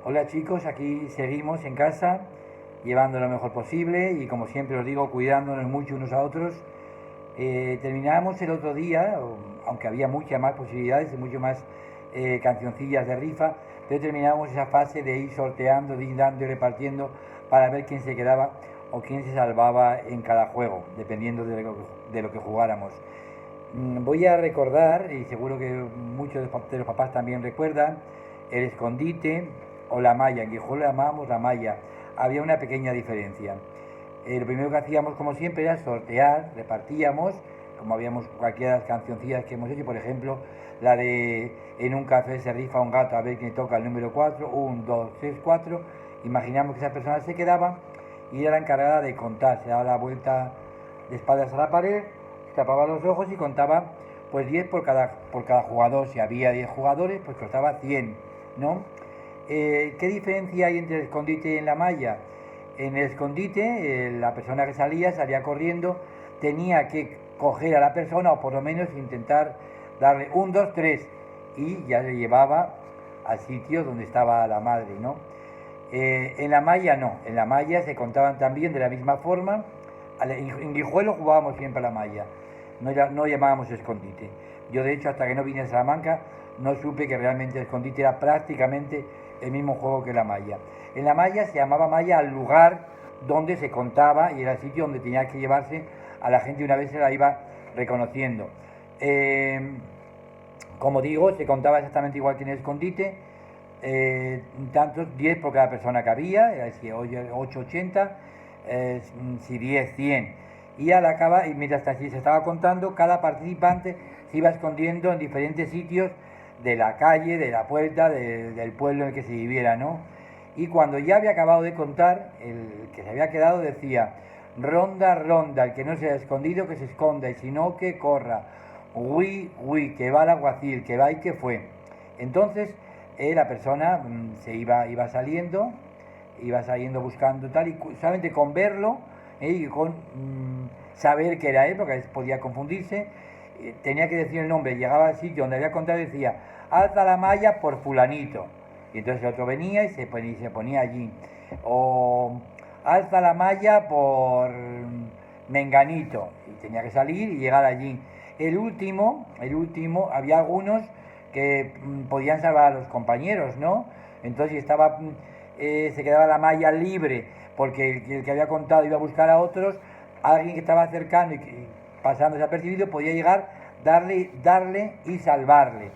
Hola chicos, aquí seguimos en casa, llevando lo mejor posible y como siempre os digo, cuidándonos mucho unos a otros. Terminamos el otro día, aunque había muchas más posibilidades y mucho más cancioncillas de rifa, pero terminamos esa fase de ir sorteando, de ir dando y repartiendo para ver quién se quedaba o quién se salvaba en cada juego, dependiendo de lo que jugáramos. Voy a recordar, y seguro que muchos de los papás también recuerdan, el escondite o la malla. En Guijuelo le llamábamos la malla. Había una pequeña diferencia. Lo primero que hacíamos, como siempre, era sortear, repartíamos, como habíamos cualquiera de las cancioncillas que hemos hecho, por ejemplo, la de en un café se rifa un gato a ver quién toca el número 4, 1, 2, 3, 4. Imaginamos que esa persona se quedaba y era la encargada de contar, se daba la vuelta de espaldas a la pared, tapaba los ojos y contaba pues 10 por cada jugador. Si había 10 jugadores, pues costaba 100, ¿no? ¿Qué diferencia hay entre el escondite y en la malla? En el escondite, la persona que salía corriendo, tenía que coger a la persona o por lo menos intentar darle un, dos, tres y ya le llevaba al sitio donde estaba la madre, ¿no? En la malla no, en la malla se contaban también de la misma forma. En Guijuelo jugábamos siempre a la malla, no llamábamos escondite. Yo de hecho hasta que no vine a Salamanca no supe que realmente el escondite era prácticamente el mismo juego que la malla. En la malla se llamaba malla al lugar donde se contaba y era el sitio donde tenía que llevarse a la gente una vez se la iba reconociendo. Como digo, se contaba exactamente igual que en el escondite, tantos 10 por cada persona que había, si 8, 80, si 10, 100. Y al acabar, y mientras así se estaba contando, cada participante se iba escondiendo en diferentes sitios de la calle, de la puerta, del pueblo en el que se viviera, ¿no? Y cuando ya había acabado de contar, el que se había quedado decía: ronda, ronda, el que no se haya escondido que se esconda, y si no, que corra. Uy, uy, que va el alguacil, que va y que fue. Entonces, la persona iba saliendo buscando tal, y solamente con verlo y con saber que era él, porque a veces podía confundirse, tenía que decir el nombre, llegaba al sitio donde había contado y decía: alza la malla por fulanito. Y entonces el otro venía y se ponía allí. O alza la malla por menganito. Y tenía que salir y llegar allí. El último, había algunos que podían salvar a los compañeros, ¿no? Entonces estaba, se quedaba la malla libre porque el que había contado iba a buscar a otros, alguien que estaba cercano y que, pasando desapercibido, podía llegar, darle y salvarle.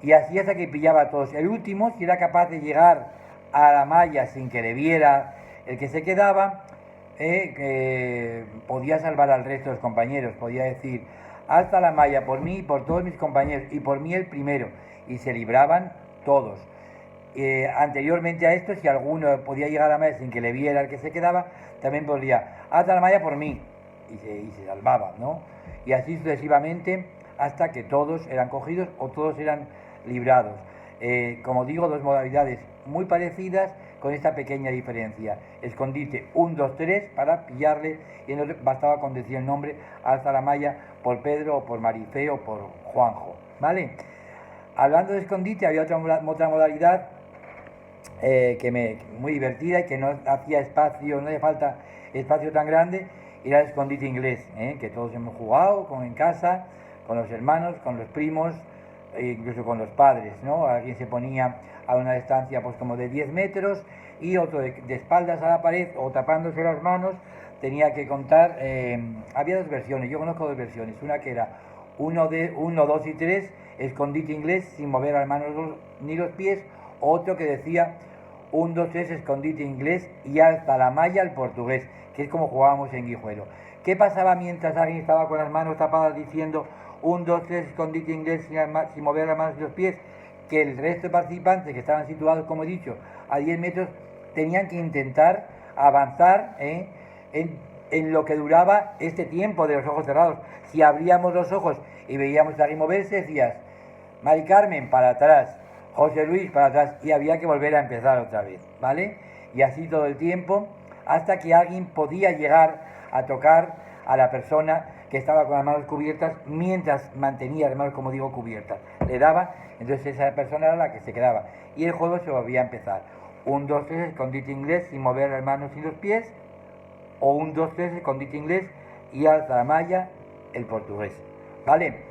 Y así hasta que pillaba a todos. El último, si era capaz de llegar a la malla sin que le viera el que se quedaba, podía salvar al resto de los compañeros, podía decir: hasta la malla por mí y por todos mis compañeros, y por mí el primero, y se libraban todos. Anteriormente a esto, si alguno podía llegar a la malla sin que le viera el que se quedaba, también podría: hasta la malla por mí, y se salvaba, ¿no? Y así sucesivamente hasta que todos eran cogidos o todos eran librados. Como digo, dos modalidades muy parecidas con esta pequeña diferencia. Escondite 1, 2, 3 para pillarle y no bastaba con decir el nombre: alza la malla por Pedro o por Marifé o por Juanjo, ¿vale? Hablando de escondite, había otra modalidad muy divertida y que no hacía espacio, no hacía falta espacio tan grande, y era el escondite inglés, que todos hemos jugado en casa, con los hermanos, con los primos, incluso con los padres, ¿no? Alguien se ponía a una distancia pues como de 10 metros y otro de espaldas a la pared o tapándose las manos tenía que contar. Había dos versiones, yo conozco dos versiones: una que era 1, 2 y 3, escondite inglés sin mover las manos ni los pies; otro que decía 1, 2, 3, escondite inglés y alza la malla al portugués, que es como jugábamos en Guijuelo. ¿Qué pasaba mientras alguien estaba con las manos tapadas diciendo 1, 2, 3, escondite inglés sin mover las manos y los pies? Que el resto de participantes, que estaban situados, como he dicho, a 10 metros, tenían que intentar avanzar en lo que duraba este tiempo de los ojos cerrados. Si abríamos los ojos y veíamos a alguien moverse, decías: Mari Carmen, para atrás; José Luis, para atrás, y había que volver a empezar otra vez, ¿vale? Y así todo el tiempo, hasta que alguien podía llegar a tocar a la persona que estaba con las manos cubiertas mientras mantenía las manos, como digo, cubiertas. Le daba, entonces esa persona era la que se quedaba. Y el juego se volvía a empezar. 1, 2, 3, escondite inglés sin mover las manos y los pies. O 1, 2, 3, escondite inglés y alza la malla, el portugués. ¿Vale?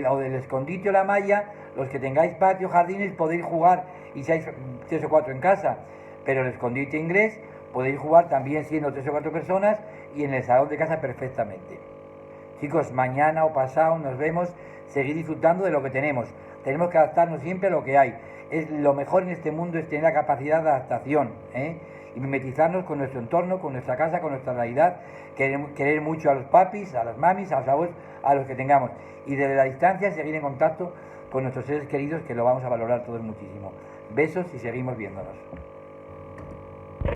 O del escondite o la malla, los que tengáis patio, jardines, podéis jugar y seáis 3 o 4 en casa. Pero el escondite inglés podéis jugar también siendo 3 o 4 personas y en el salón de casa perfectamente. Chicos, mañana o pasado nos vemos, seguir disfrutando de lo que tenemos. Tenemos que adaptarnos siempre a lo que hay. Es lo mejor en este mundo es tener la capacidad de adaptación, y mimetizarnos con nuestro entorno, con nuestra casa, con nuestra realidad, querer mucho a los papis, a las mamis, a los abuelos, a los que tengamos. Y desde la distancia seguir en contacto con nuestros seres queridos, que lo vamos a valorar todos muchísimo. Besos y seguimos viéndonos.